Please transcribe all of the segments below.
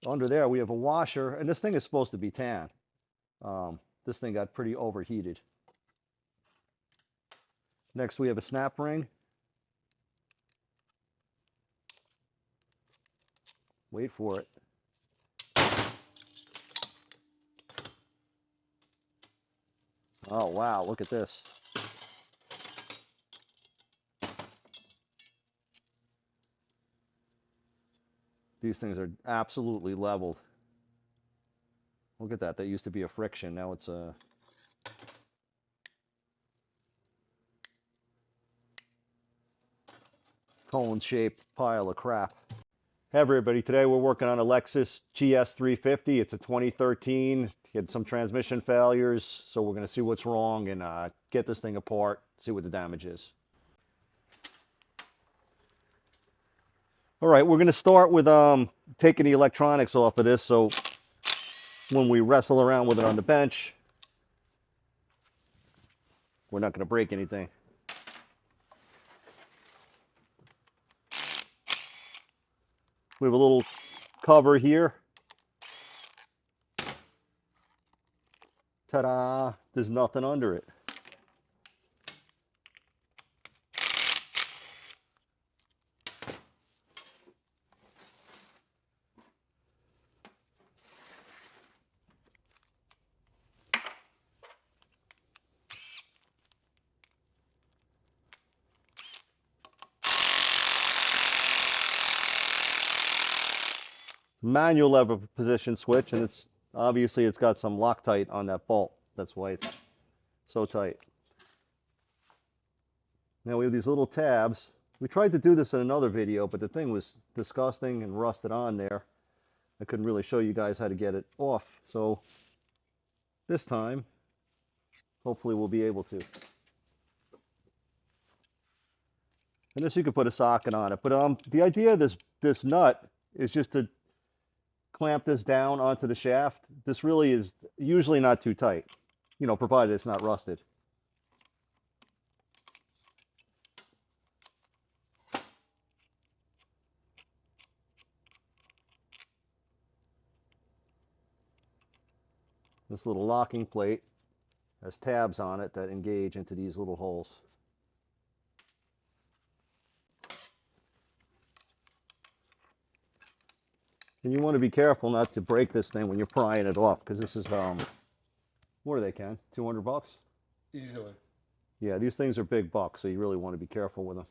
Under there we have a washer, and this thing is supposed to be tan. This thing got pretty overheated. Next we have a snap ring. Wait for it. Oh wow, look at this. These things are absolutely leveled. Look at that. That used to be a friction. Now it's a cone-shaped pile of crap. Hey everybody, today we're working on a Lexus GS350. It's a 2013. Had some transmission failures, so we're going to see what's wrong and get this thing apart, see what the damage is. All right, we're going to start with taking the electronics off of this, so when we wrestle around with it on the bench, we're not going to break anything. We have a little cover here. Ta-da! There's nothing under it. Manual lever position switch, and it's obviously it's got some Loctite on that bolt. That's why it's so tight. Now we have these little tabs. We tried to do this in another video, but the thing was disgusting and rusted on there. I couldn't really show you guys how to get it off. So this time, hopefully we'll be able to. And this you could put a socket on it. But the idea of this nut is just to clamp this down onto the shaft. This really is usually not too tight, you know, provided it's not rusted. This little locking plate has tabs on it that engage into these little holes. And you want to be careful not to break this thing when you're prying it off, because this is, what are they, Ken? 200 bucks? Easily. Yeah, these things are big bucks, so you really want to be careful with them.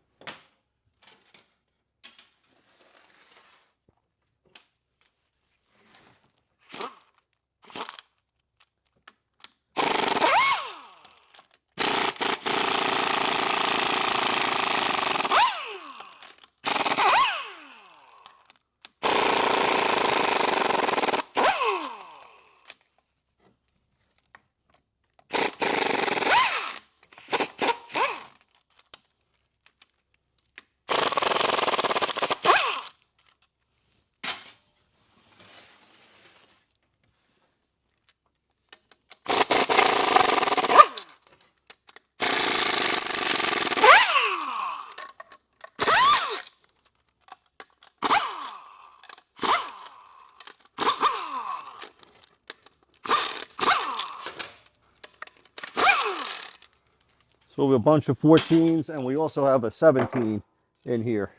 So we have a bunch of 14s, and we also have a 17 in here.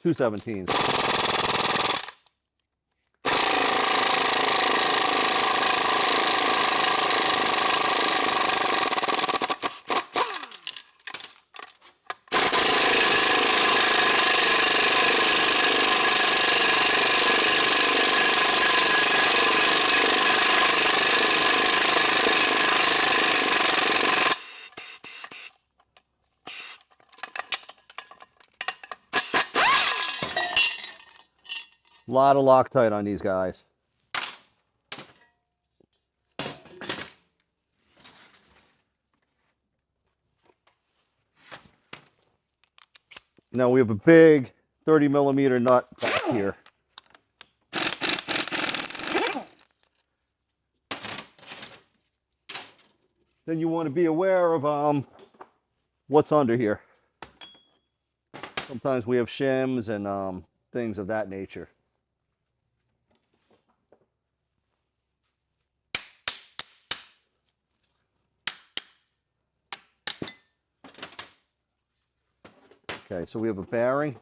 Two 17s. A lot of Loctite on these guys. Now we have a big 30mm nut back here. Then you want to be aware of what's under here. Sometimes we have shims and things of that nature. Okay, so we have a bearing.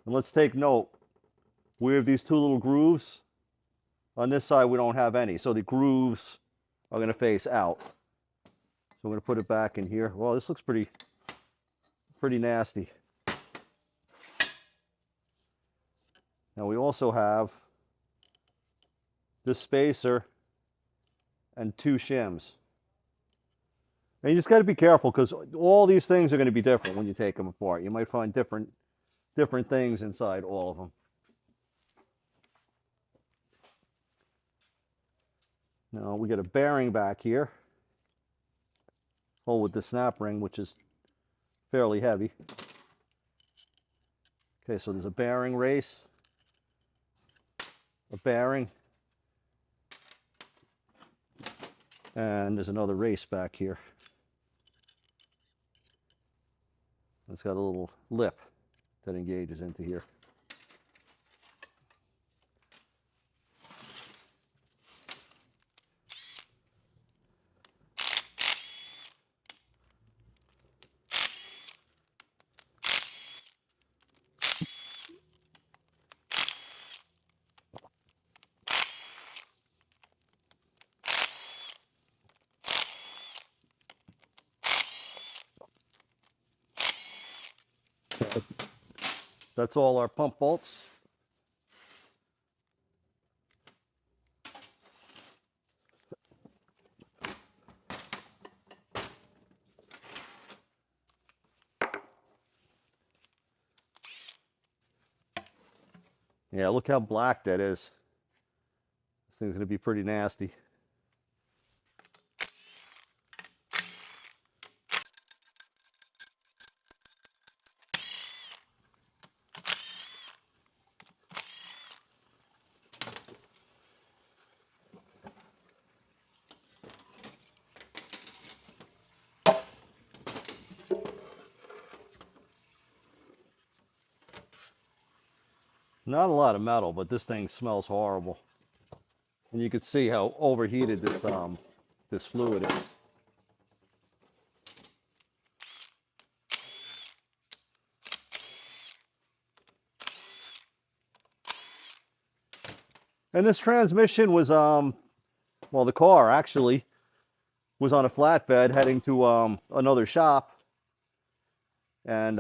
And let's take note, we have these two little grooves. On this side, we don't have any, so the grooves are going to face out. So I'm going to put it back in here. Well, this looks pretty nasty. Now we also have this spacer and two shims. And you just got to be careful because all these things are going to be different when you take them apart. You might find different things inside all of them. Now we got a bearing back here. Hole with the snap ring, which is fairly heavy. Okay, so there's a bearing race, a bearing, and there's another race back here. It's got a little lip that engages into here. That's all our pump bolts. Yeah, look how black that is. This thing's going to be pretty nasty. Not a lot of metal, but this thing smells horrible. And you can see how overheated this fluid is. And this transmission was well, the car actually was on a flatbed heading to another shop. And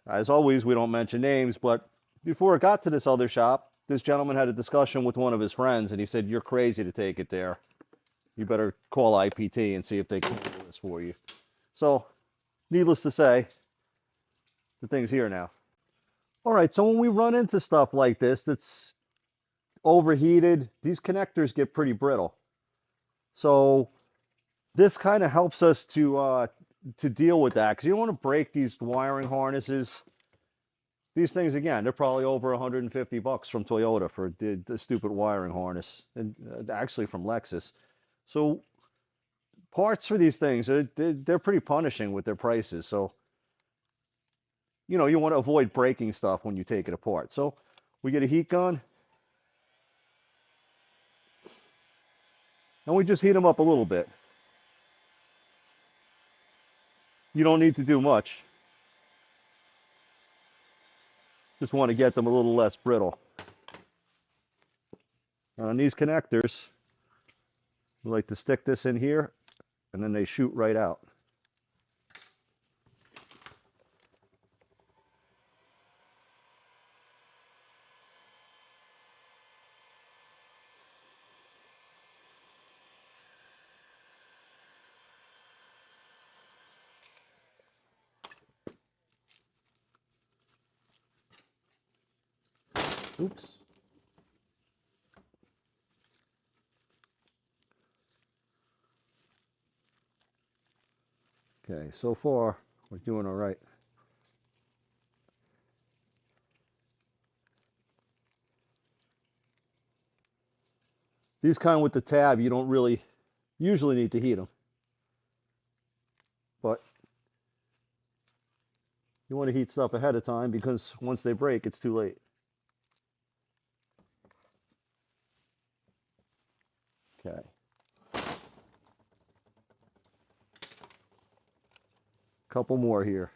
as always, we don't mention names, but before it got to this other shop, this gentleman had a discussion with one of his friends, and he said, "You're crazy to take it there. You better call IPT and see if they can do this for you." So, needless to say, the thing's here now. All right, so when we run into stuff like this that's overheated, these connectors get pretty brittle. So this kind of helps us to deal with that, because you don't want to break these wiring harnesses. These things, again, they're probably over 150 bucks from Toyota for the stupid wiring harness, and actually from Lexus. So parts for these things, they're pretty punishing with their prices. So, you know, you want to avoid breaking stuff when you take it apart. So we get a heat gun, and we just heat them up a little bit. You don't need to do much. Just want to get them a little less brittle. On these connectors, we like to stick this in here, and then they shoot right out. Oops. Okay, so far we're doing all right. These kind with the tab, you don't really usually need to heat them, but you want to heat stuff ahead of time, because once they break, it's too late. Okay. Couple more here.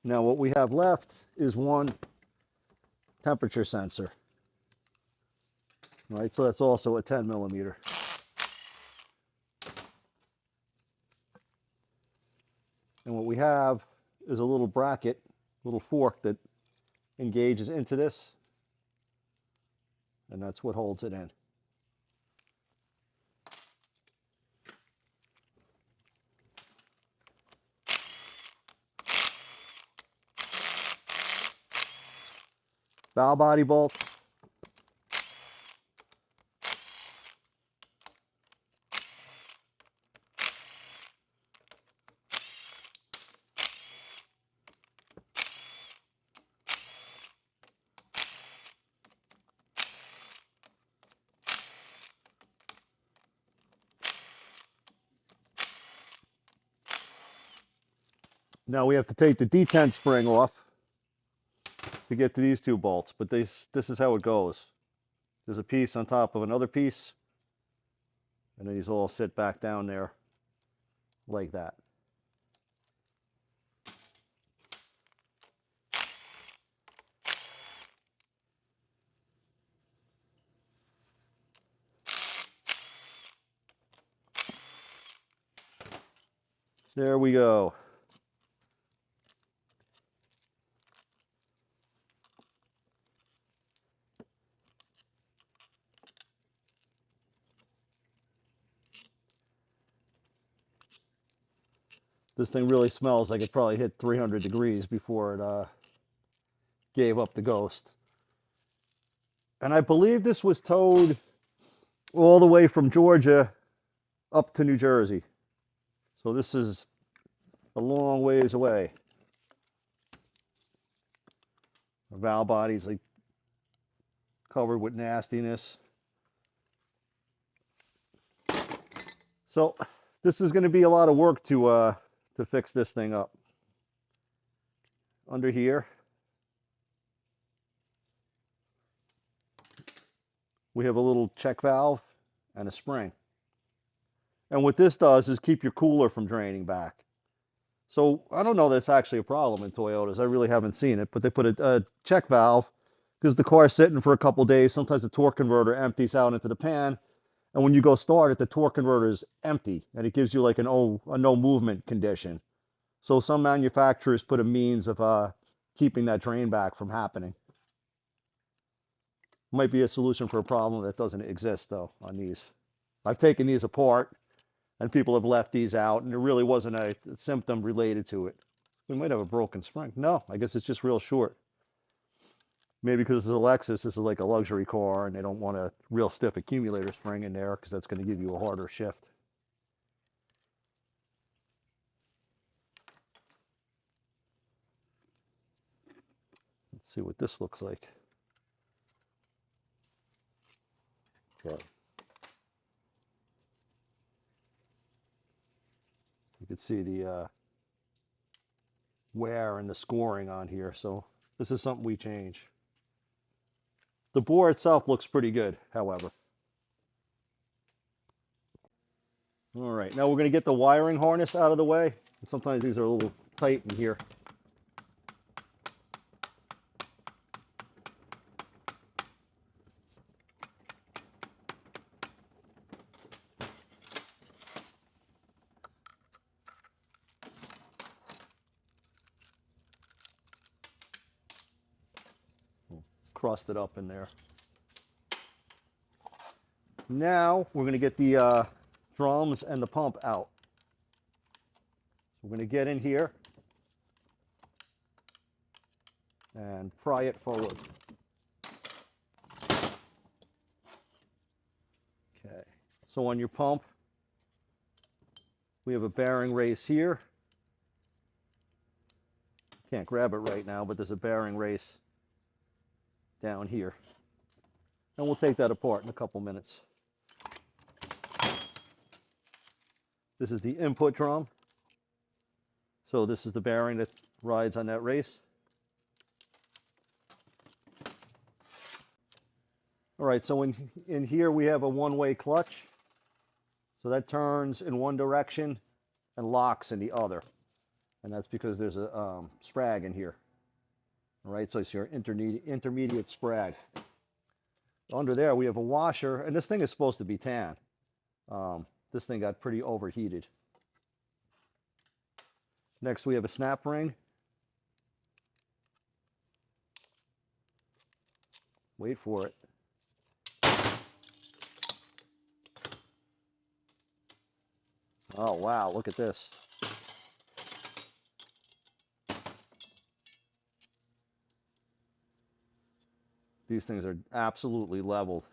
Now what we have left is one temperature sensor. Right, so that's also a 10 millimeter. And what we have is a little bracket, little fork that engages into this, and that's what holds it in. Valve body bolt. Now we have to take the detent spring off to get to these two bolts, but this is how it goes. There's a piece on top of another piece, and then these all sit back down there like that. There we go. This thing really smells like it probably hit 300 degrees before it gave up the ghost. And I believe this was towed all the way from Georgia up to New Jersey. So this is a long ways away. The valve body's like covered with nastiness. So this is going to be a lot of work to fix this thing up. Under here, we have a little check valve and a spring. And what this does is keep your cooler from draining back. So I don't know that's actually a problem in Toyotas. I really haven't seen it, but they put a check valve because the car's sitting for a couple days. Sometimes the torque converter empties out into the pan. And when you go start it, the torque converter is empty and it gives you like a no movement condition. So some manufacturers put a means of keeping that drain back from happening. Might be a solution for a problem that doesn't exist though on these. I've taken these apart and people have left these out and there really wasn't a symptom related to it. We might have a broken spring. No, I guess it's just real short. Maybe because it's a Lexus, this is like a luxury car and they don't want a real stiff accumulator spring in there because that's going to give you a harder shift. Let's see what this looks like. Okay. You can see the wear and the scoring on here. So this is something we change. The bore itself looks pretty good, however. All right, now we're going to get the wiring harness out of the way. And sometimes these are a little tight in here. Crust it up in there. Now we're going to get the drums and the pump out. We're going to get in here and pry it forward. Okay, so on your pump, we have a bearing race here. Can't grab it right now, but there's a bearing race down here. And we'll take that apart in a couple minutes. This is the input drum. So this is the bearing that rides on that race. All right, so in here we have a one-way clutch. So that turns in one direction and locks in the other. And that's because there's a sprag in here. All right, so it's your intermediate sprag. Under there we have a washer, and this thing is supposed to be tan. This thing got pretty overheated. Next we have a snap ring. Wait for it. Oh wow, look at this. These things are absolutely leveled.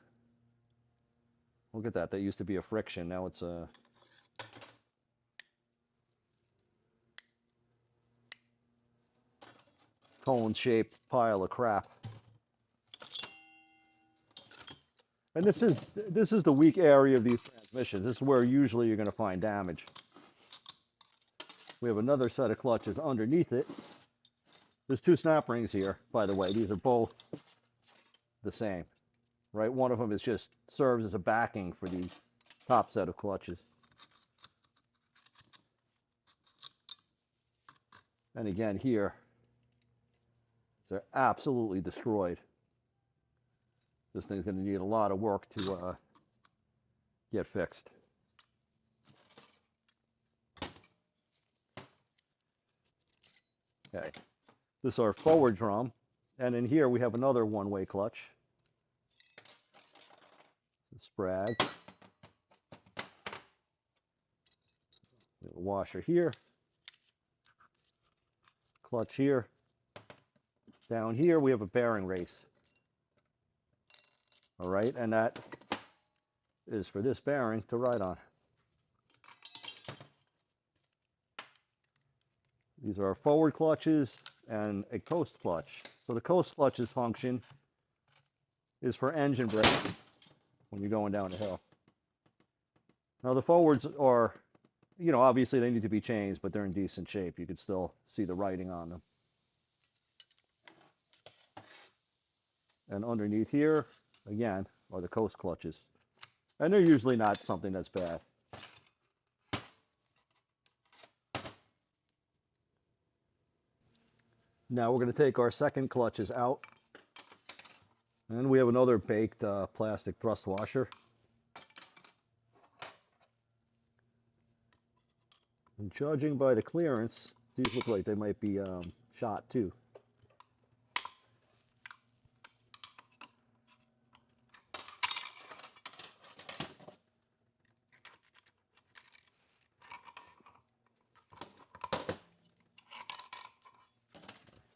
Look at that. That used to be a friction. Now it's a cone-shaped pile of crap. And this is the weak area of these transmissions. This is where usually you're going to find damage. We have another set of clutches underneath it. There's two snap rings here, by the way. These are both the same, right? One of them is just serves as a backing for the top set of clutches. And again here, they're absolutely destroyed. This thing's going to need a lot of work to get fixed. Okay, this is our forward drum, and in here we have another one-way clutch. Sprag. We have a washer here, clutch here. Down here we have a bearing race. All right, and that is for this bearing to ride on. These are our forward clutches and a coast clutch. So the coast clutch's function is for engine brake when you're going down a hill. Now the forwards are, you know, obviously they need to be changed, but they're in decent shape. You can still see the writing on them. And underneath here, again, are the coast clutches. And they're usually not something that's bad. Now we're going to take our second clutches out. And we have another baked plastic thrust washer. And judging by the clearance, these look like they might be shot too.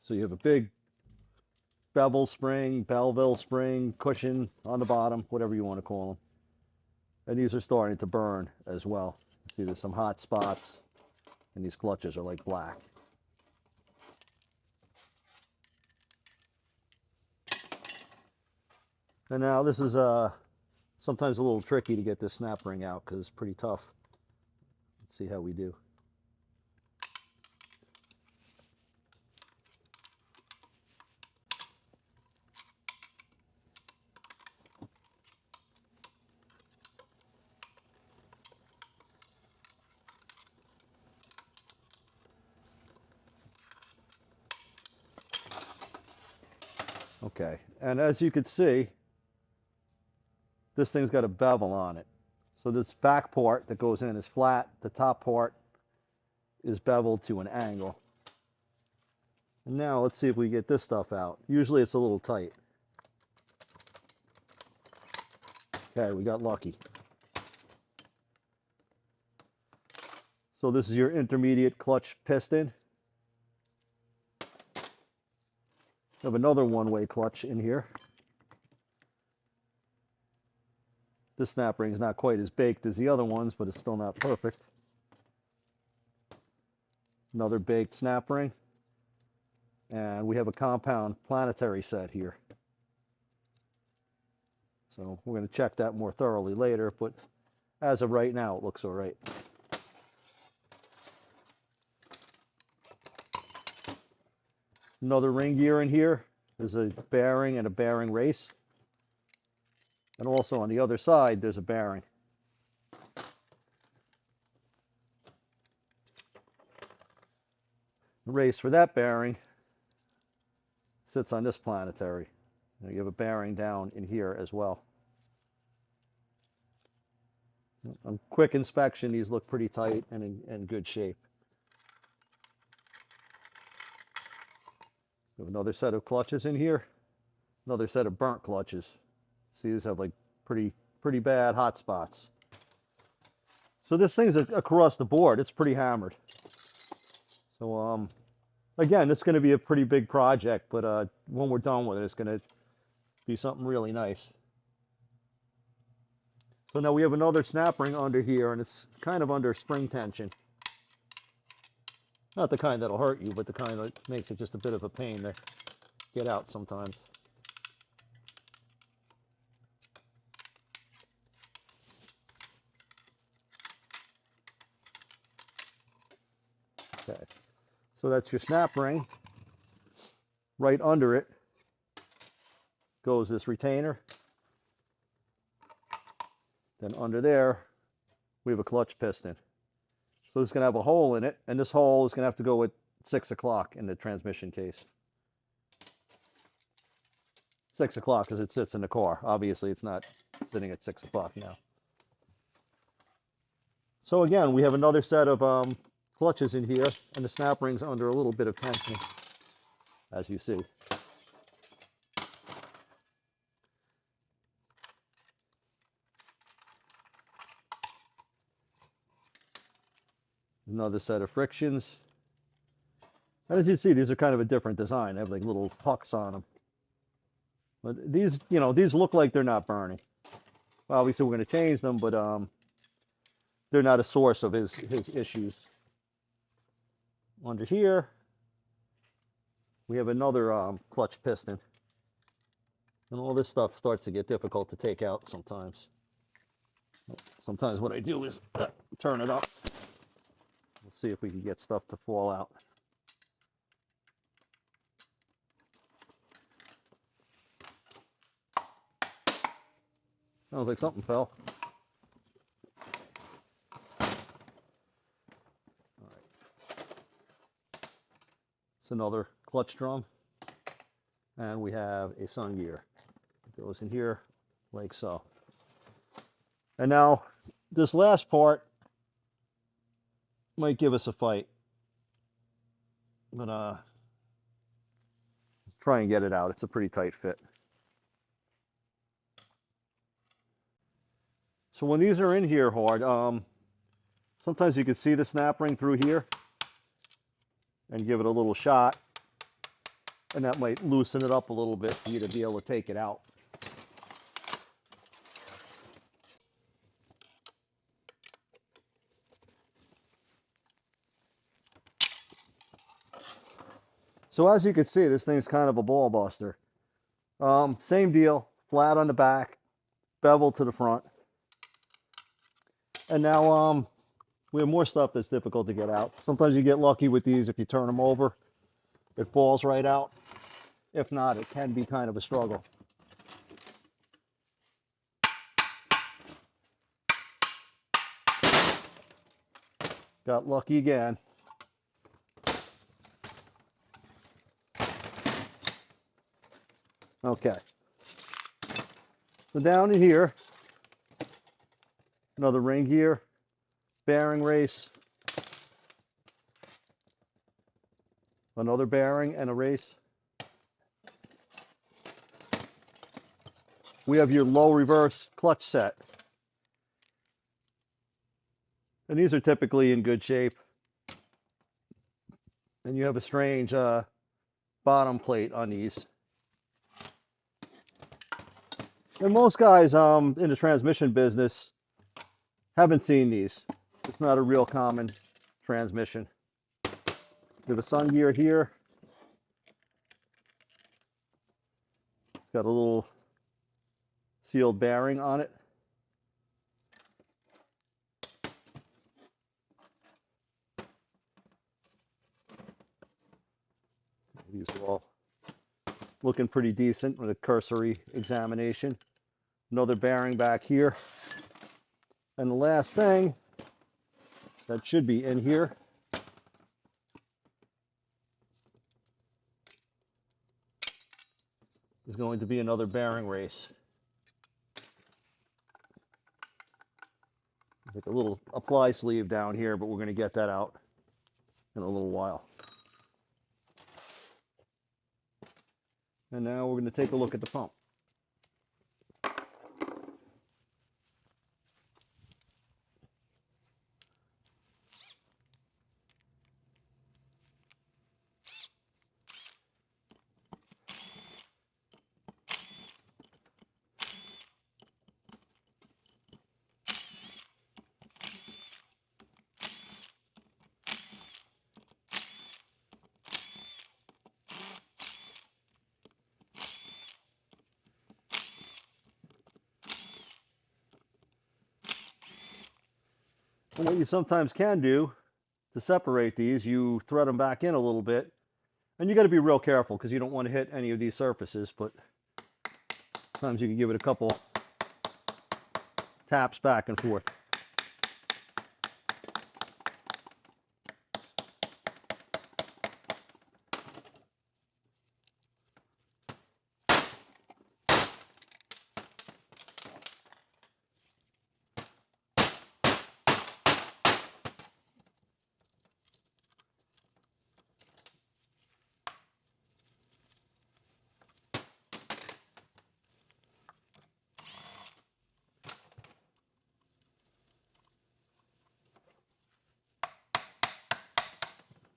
So you have a big bevel spring, Belleville spring, cushion on the bottom, whatever you want to call them. And these are starting to burn as well. See, there's some hot spots, and these clutches are like black. And now this is sometimes a little tricky to get this snap ring out because it's pretty tough. Let's see how we do. Okay, and as you can see, this thing's got a bevel on it. So this back part that goes in is flat. The top part is beveled to an angle. And now let's see if we get this stuff out. Usually it's a little tight. Okay, we got lucky. So this is your intermediate clutch piston. We have another one-way clutch in here. This snap ring is not quite as baked as the other ones, but it's still not perfect. Another baked snap ring. And we have a compound planetary set here. So we're going to check that more thoroughly later, but as of right now, it looks all right. Another ring gear in here. There's a bearing and a bearing race. And also on the other side, there's a bearing. The race for that bearing sits on this planetary. You have a bearing down in here as well. On quick inspection, these look pretty tight and in good shape. We have another set of clutches in here. Another set of burnt clutches. See, these have like pretty bad hot spots. So this thing's across the board. It's pretty hammered. So again, it's going to be a pretty big project, but when we're done with it, it's going to be something really nice. So now we have another snap ring under here, and it's kind of under spring tension. Not the kind that'll hurt you, but the kind that makes it just a bit of a pain to get out sometimes. Okay, so that's your snap ring. Right under it goes this retainer. Then under there, we have a clutch piston. So it's going to have a hole in it, and this hole is going to have to go at 6 o'clock in the transmission case. 6 o'clock because it sits in the car. Obviously, it's not sitting at 6 o'clock now. So again, we have another set of clutches in here, and the snap ring's under a little bit of tension, as you see. Another set of frictions. And as you see, these are kind of a different design. They have like little pucks on them. But these, you know, these look like they're not burning. Obviously, we're going to change them, but they're not a source of his issues. Under here, we have another clutch piston. And all this stuff starts to get difficult to take out sometimes. Sometimes what I do is turn it up. Let's see if we can get stuff to fall out. Sounds like something fell. All right. It's another clutch drum. And we have a sun gear. It goes in here like so. And now this last part might give us a fight, but try and get it out. It's a pretty tight fit. So when these are in here hard, sometimes you can see the snap ring through here and give it a little shot, and that might loosen it up a little bit for you to be able to take it out. So as you can see, this thing's kind of a ball buster. Same deal, flat on the back, bevel to the front. And now we have more stuff that's difficult to get out. Sometimes you get lucky with these. If you turn them over, it falls right out. If not, it can be kind of a struggle. Got lucky again. Okay. So down in here, another ring gear, bearing race, another bearing and a race. We have your low reverse clutch set. And these are typically in good shape. And you have a strange bottom plate on these. And most guys in the transmission business haven't seen these. It's not a real common transmission. We have a sun gear here. got a little sealed bearing on it. These are all looking pretty decent with a cursory examination. Another bearing back here. And the last thing that should be in here is going to be another bearing race. There's like a little apply sleeve down here, but we're going to get that out in a little while. And now we're going to take a look at the pump. And what you sometimes can do to separate these, you thread them back in a little bit. And you got to be real careful because you don't want to hit any of these surfaces, but sometimes you can give it a couple taps back and forth.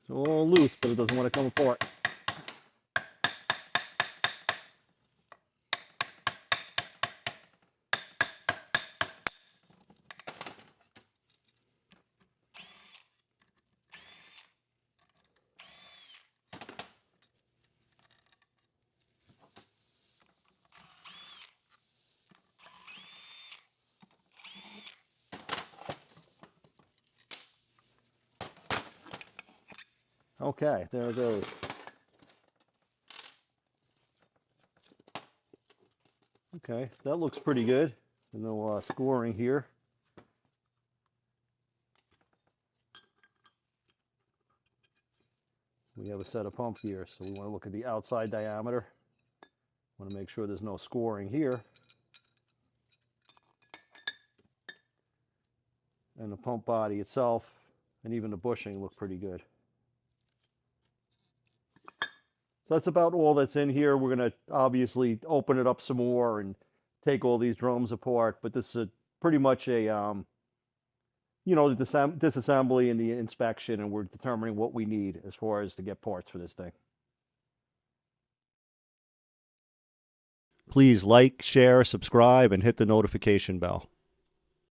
It's all loose, but it doesn't want to come apart. Okay, there it goes. Okay, that looks pretty good. No scoring here. We have a set of pump gears, so we want to look at the outside diameter. Want to make sure there's no scoring here. And the pump body itself and even the bushing look pretty good. So that's about all that's in here. We're going to obviously open it up some more and take all these drums apart, but this is pretty much a, you know, the disassembly and the inspection, and we're determining what we need as far as to get parts for this thing. Please like, share, subscribe, and hit the notification bell.